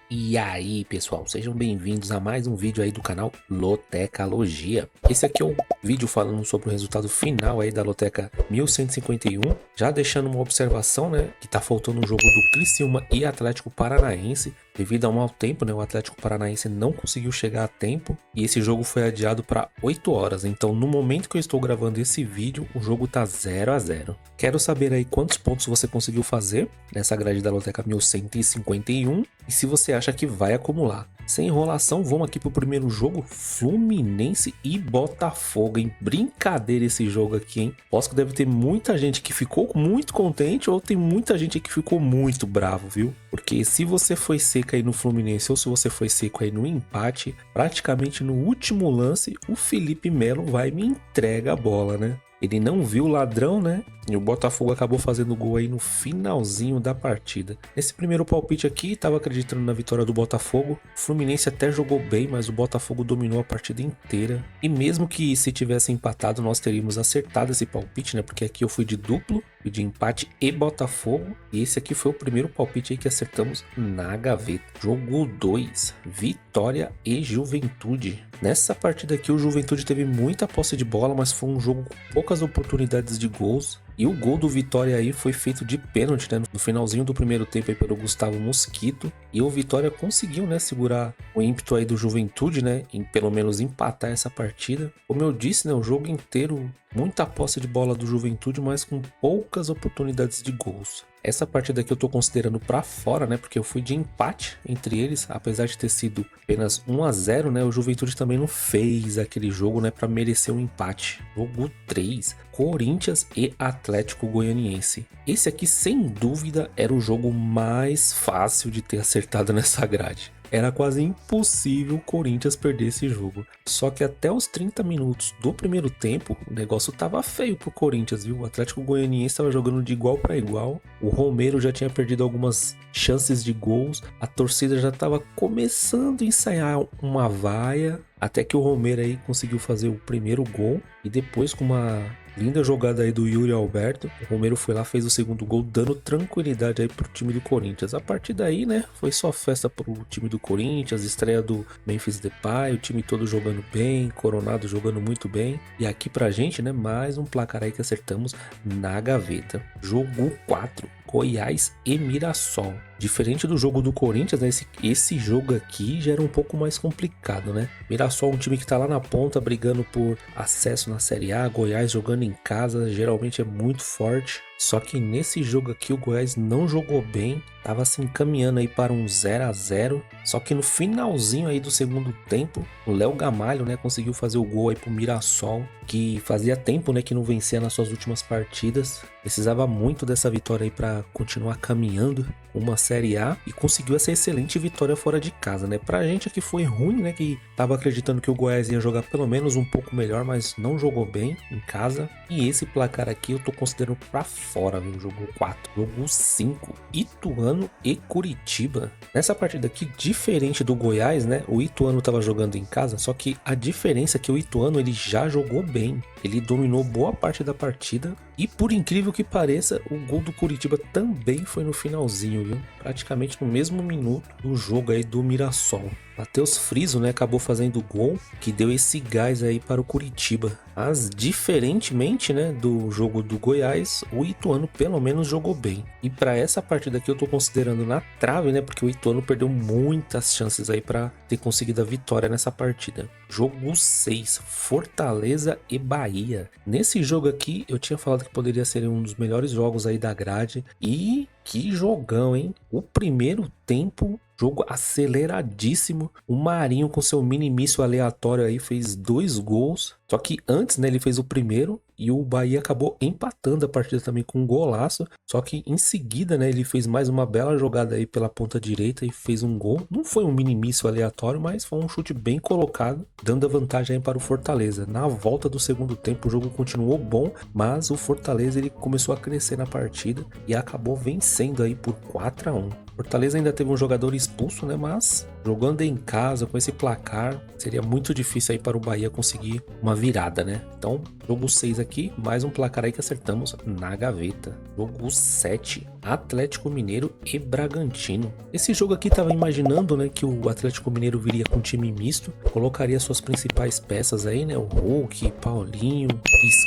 E aí pessoal, sejam bem-vindos a mais um vídeo aí do canal Lotecalogia. Esse aqui é um vídeo falando sobre o resultado final aí da Loteca 1151. Já deixando uma observação, né, que tá faltando um jogo do Criciúma e Atlético Paranaense. Devido ao mau tempo, né, o Atlético Paranaense não conseguiu chegar a tempo e esse jogo foi adiado para 8 horas. Então no momento que eu estou gravando esse vídeo, o jogo tá 0 a 0. Quero saber aí quantos pontos você conseguiu fazer nessa grade da Loteca 1151 e se você acha que vai acumular. Sem enrolação, vamos aqui pro primeiro jogo, Fluminense e Botafogo, hein? Brincadeira esse jogo aqui, hein? Posso que deve ter muita gente que ficou muito contente ou tem muita gente que ficou muito bravo, viu? Porque se você foi seco aí no Fluminense ou se você foi seco aí no empate, praticamente no último lance, o Felipe Melo vai e me entrega a bola, né? Ele não viu o ladrão, né? E o Botafogo acabou fazendo gol aí no finalzinho da partida. Nesse primeiro palpite aqui, estava acreditando na vitória do Botafogo. O Fluminense até jogou bem, mas o Botafogo dominou a partida inteira. E mesmo que se tivesse empatado, nós teríamos acertado esse palpite, né? Porque aqui eu fui de duplo, fui de empate e Botafogo. E esse aqui foi o primeiro palpite aí que acertamos na gaveta. Jogo 2, Vitória e Juventude. Nessa partida aqui o Juventude teve muita posse de bola, mas foi um jogo com poucas oportunidades de gols. E o gol do Vitória aí foi feito de pênalti, né? No finalzinho do primeiro tempo aí pelo Gustavo Mosquito. E o Vitória conseguiu, né, segurar o ímpeto aí do Juventude, né? Em pelo menos empatar essa partida. Como eu disse, né, o jogo inteiro, muita posse de bola do Juventude, mas com poucas oportunidades de gols. Essa partida aqui eu tô considerando pra fora, né? Porque eu fui de empate entre eles, apesar de ter sido apenas 1 a 0, né? O Juventude também não fez aquele jogo, né, pra merecer um empate. Jogo 3, Corinthians e Atlético Goianiense. Esse aqui, sem dúvida, era o jogo mais fácil de ter acertado nessa grade. Era quase impossível o Corinthians perder esse jogo. Só que até os 30 minutos do primeiro tempo, o negócio tava feio pro Corinthians, viu? O Atlético Goianiense estava jogando de igual para igual. O Romero já tinha perdido algumas chances de gols. A torcida já estava começando a ensaiar uma vaia. Até que o Romero aí conseguiu fazer o primeiro gol. E depois, com uma linda jogada aí do Yuri Alberto, o Romero foi lá, fez o segundo gol, dando tranquilidade aí pro time do Corinthians. A partir daí, né, foi só festa pro time do Corinthians, estreia do Memphis Depay, o time todo jogando bem, Coronado jogando muito bem. E aqui pra gente, né, mais um placar aí que acertamos na gaveta. Jogo 4. Goiás e Mirassol. Diferente do jogo do Corinthians, né? Esse jogo aqui já era um pouco mais complicado, né? Mirassol é um time que tá lá na ponta brigando por acesso na Série A. Goiás jogando em casa, geralmente é muito forte. Só que nesse jogo aqui o Goiás não jogou bem, tava se encaminhando aí para um 0 a 0. Só que no finalzinho aí do segundo tempo, o Léo Gamalho, né, conseguiu fazer o gol aí pro Mirassol, que fazia tempo, né, que não vencia nas suas últimas partidas. Precisava muito dessa vitória aí para continuar caminhando uma Série A e conseguiu essa excelente vitória fora de casa, né? Pra gente aqui foi ruim, né, que tava acreditando que o Goiás ia jogar pelo menos um pouco melhor, mas não jogou bem em casa. E esse placar aqui eu tô considerando pra fora, viu? Jogo 4. Jogo 5. Ituano e Curitiba. Nessa partida aqui, diferente do Goiás, né? O Ituano tava jogando em casa, só que a diferença é que o Ituano ele já jogou bem. Ele dominou boa parte da partida e, por incrível que pareça, o gol do Curitiba também foi no finalzinho, viu? Praticamente no mesmo minuto do jogo aí do Mirassol. Matheus Friso, né, acabou fazendo o gol que deu esse gás aí para o Curitiba. Mas, diferentemente, né, do jogo do Goiás, o Ituano pelo menos jogou bem. E para essa partida aqui eu tô considerando na trave, né, porque o Ituano perdeu muitas chances aí para ter conseguido a vitória nessa partida. Jogo 6, Fortaleza e Bahia. Nesse jogo aqui eu tinha falado que poderia ser um dos melhores jogos aí da grade. E que jogão, hein? O primeiro tempo, jogo aceleradíssimo. O Marinho com seu mini míssil aleatório aí fez 2 gols. Só que antes, né, ele fez o primeiro e o Bahia acabou empatando a partida também com um golaço, só que em seguida, né, ele fez mais uma bela jogada aí pela ponta direita e fez um gol. Não foi um minimício aleatório, mas foi um chute bem colocado, dando a vantagem aí para o Fortaleza. Na volta do segundo tempo, o jogo continuou bom, mas o Fortaleza ele começou a crescer na partida e acabou vencendo aí por 4-1. Fortaleza ainda teve um jogador expulso, né? Mas jogando em casa com esse placar, seria muito difícil aí para o Bahia conseguir uma virada, né? Então, jogo 6 aqui, mais um placar aí que acertamos na gaveta. Jogo 7, Atlético Mineiro e Bragantino. Esse jogo aqui tava imaginando, né, que o Atlético Mineiro viria com um time misto, colocaria suas principais peças aí, né? O Hulk, Paulinho,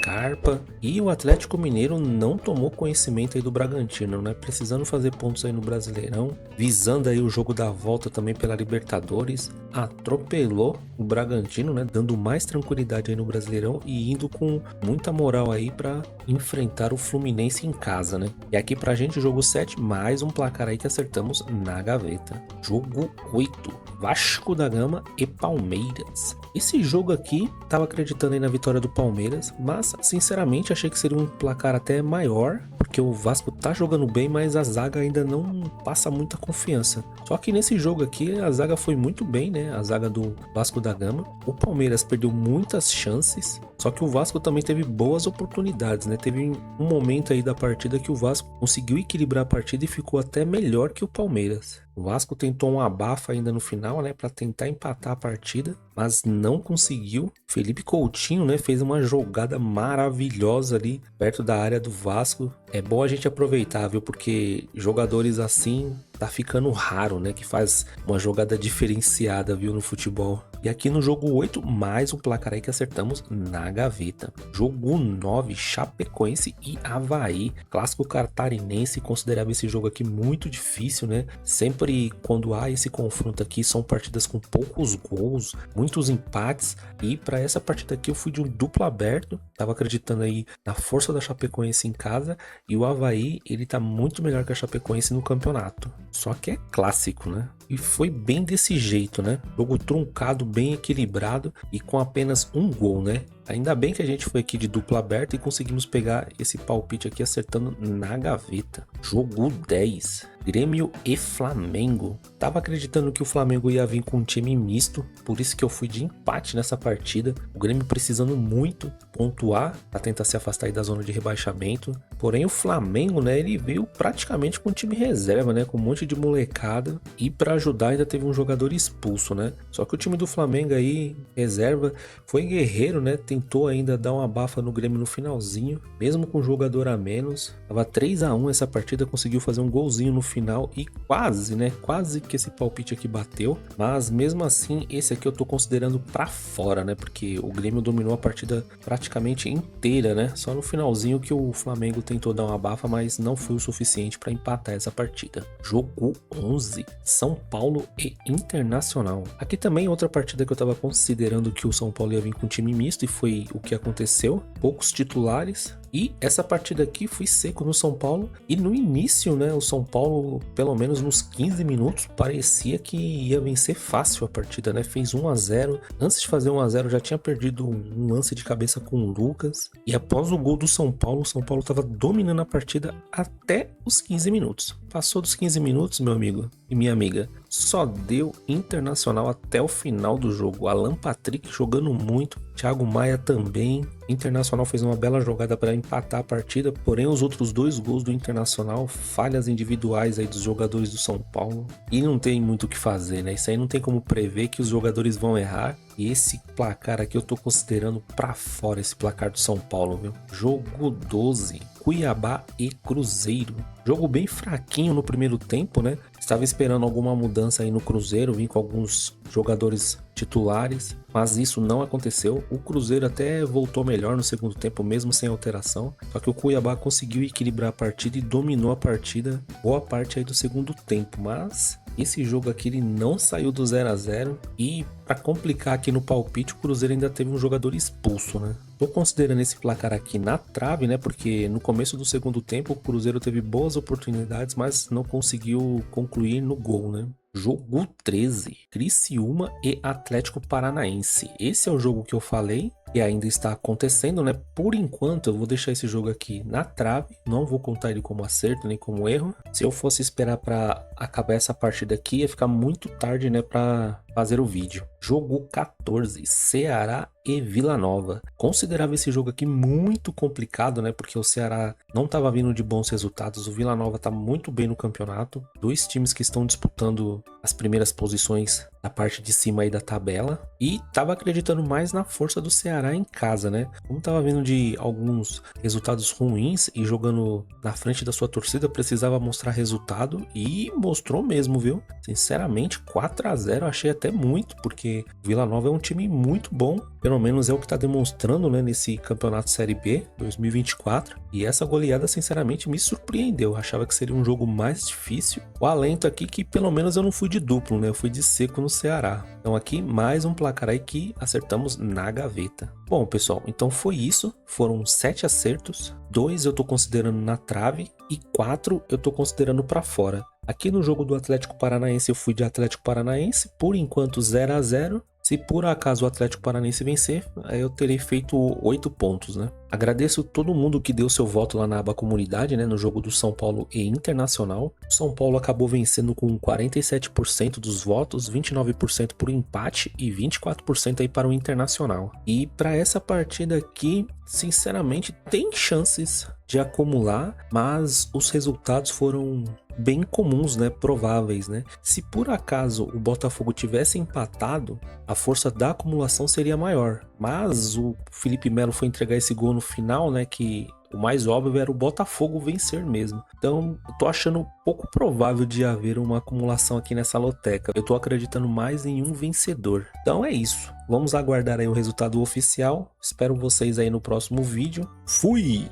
Scarpa, e o Atlético Mineiro não tomou conhecimento aí do Bragantino, né? Precisando fazer pontos aí no Brasileirão, visando aí o jogo da volta também pela Libertadores, atropelou o Bragantino, né? Dando mais tranquilidade aí no Brasileirão e indo com muita moral aí para enfrentar o Fluminense em casa, né? E aqui pra gente, jogo 7, mais um placar aí que acertamos na gaveta. Jogo 8, Vasco da Gama e Palmeiras. Esse jogo aqui, tava acreditando aí na vitória do Palmeiras, mas sinceramente achei que seria um placar até maior, porque o Vasco tá jogando bem, mas a zaga ainda não passa muita confiança. Só que nesse jogo aqui, a zaga foi muito bem, né? A zaga do Vasco da Gama. O Palmeiras perdeu muitas chances, só que o Vasco também teve boas oportunidades, né? Teve um momento aí da partida que o Vasco conseguiu equilibrar a partida e ficou até melhor que o Palmeiras. O Vasco tentou um abafa ainda no final, né, para tentar empatar a partida, mas não conseguiu. Felipe Coutinho, né, fez uma jogada maravilhosa ali perto da área do Vasco. É bom a gente aproveitar, viu, porque jogadores assim tá ficando raro, né, que faz uma jogada diferenciada, viu, no futebol. E aqui no jogo 8, mais um placar aí que acertamos na gaveta. Jogo 9, Chapecoense e Avaí. Clássico catarinense, considerava esse jogo aqui muito difícil, né? Sempre quando há esse confronto aqui, são partidas com poucos gols, muitos empates. E para essa partida aqui eu fui de um duplo aberto. Tava acreditando aí na força da Chapecoense em casa. E o Avaí, ele tá muito melhor que a Chapecoense no campeonato. Só que é clássico, né? E foi bem desse jeito, né? Jogo truncado, bem equilibrado e com apenas um gol, né? Ainda bem que a gente foi aqui de dupla aberta e conseguimos pegar esse palpite aqui acertando na gaveta. Jogo 10, Grêmio e Flamengo. Tava acreditando que o Flamengo ia vir com um time misto, por isso que eu fui de empate nessa partida. O Grêmio precisando muito pontuar para tentar se afastar aí da zona de rebaixamento. Porém o Flamengo, né, ele veio praticamente com um time reserva, né, com um monte de molecada. E para ajudar ainda teve um jogador expulso, né? Só que o time do Flamengo aí, reserva, foi guerreiro, né? Tentou ainda dar uma abafa no Grêmio no finalzinho, mesmo com jogador a menos. Tava 3-1 essa partida, conseguiu fazer um golzinho no final e quase, né? Quase que esse palpite aqui bateu. Mas mesmo assim, esse aqui eu tô considerando pra fora, né? Porque o Grêmio dominou a partida praticamente inteira, né? Só no finalzinho que o Flamengo tentou dar uma abafa, mas não foi o suficiente para empatar essa partida. Jogo 11, São Paulo e Internacional. Aqui também outra partida que eu tava considerando que o São Paulo ia vir com um time misto e foi o que aconteceu. Poucos titulares. E essa partida aqui fui seco no São Paulo. E no início, né, o São Paulo, pelo menos nos 15 minutos, parecia que ia vencer fácil a partida, né? Fez 1-0. Antes de fazer 1-0, já tinha perdido um lance de cabeça com o Lucas. E após o gol do São Paulo, o São Paulo estava dominando a partida até os 15 minutos. Passou dos 15 minutos, meu amigo e minha amiga, só deu Internacional até o final do jogo. Alan Patrick jogando muito, Thiago Maia também. Internacional fez uma bela jogada para empatar a partida, porém os outros dois gols do Internacional, falhas individuais aí dos jogadores do São Paulo. E não tem muito o que fazer, né? Isso aí não tem como prever que os jogadores vão errar. E esse placar aqui eu tô considerando pra fora, esse placar do São Paulo, viu? Jogo 12, Cuiabá e Cruzeiro. Jogo bem fraquinho no primeiro tempo, né? Estava esperando alguma mudança aí no Cruzeiro, vim com alguns jogadores titulares, mas isso não aconteceu. O Cruzeiro até voltou melhor no segundo tempo, mesmo sem alteração. Só que o Cuiabá conseguiu equilibrar a partida e dominou a partida boa parte aí do segundo tempo, mas esse jogo aqui ele não saiu do 0-0 e para complicar aqui no palpite, o Cruzeiro ainda teve um jogador expulso, né? Tô considerando esse placar aqui na trave, né? Porque no começo do segundo tempo o Cruzeiro teve boas oportunidades, mas não conseguiu concluir no gol, né? Jogo 13, Criciúma e Atlético Paranaense. Esse é o jogo que eu falei e ainda está acontecendo, né? Por enquanto eu vou deixar esse jogo aqui na trave, não vou contar ele como acerto nem como erro. Se eu fosse esperar para acabar essa partida aqui, ia ficar muito tarde, né, para fazer o vídeo. Jogo 14, Ceará e Vila Nova. Considerava esse jogo aqui muito complicado, né? Porque o Ceará não estava vindo de bons resultados, o Vila Nova está muito bem no campeonato. Dois times que estão disputando as primeiras posições da parte de cima aí da tabela. E estava acreditando mais na força do Ceará em casa, né? Como estava vindo de alguns resultados ruins e jogando na frente da sua torcida, precisava mostrar resultado e mostrou mesmo, viu? Sinceramente, 4 a 0 achei até muito, porque o Vila Nova é um time muito bom, pelo menos é o que está demonstrando, né, nesse campeonato Série B 2024, e essa goleada sinceramente me surpreendeu. Achava que seria um jogo mais difícil. O alento aqui que pelo menos eu não fui de duplo, né, eu fui de seco no Ceará. Então aqui mais um placar aí que acertamos na gaveta. Bom, pessoal, então foi isso, foram 7 acertos, 2 eu tô considerando na trave e 4 eu tô considerando para fora. Aqui no jogo do Atlético Paranaense eu fui de Atlético Paranaense, por enquanto 0 a 0. Se por acaso o Atlético Paranaense vencer, aí eu terei feito 8 pontos, né? Agradeço todo mundo que deu seu voto lá na aba comunidade, né? No jogo do São Paulo e Internacional. O São Paulo acabou vencendo com 47% dos votos, 29% por empate e 24% aí para o Internacional. E para essa partida aqui, sinceramente, tem chances de acumular, mas os resultados foram bem comuns, né, prováveis, né? Se por acaso o Botafogo tivesse empatado, a força da acumulação seria maior, mas o Felipe Melo foi entregar esse gol no final, né, que o mais óbvio era o Botafogo vencer mesmo. Então, eu tô achando pouco provável de haver uma acumulação aqui nessa loteca. Eu tô acreditando mais em um vencedor. Então é isso. Vamos aguardar aí o resultado oficial. Espero vocês aí no próximo vídeo. Fui!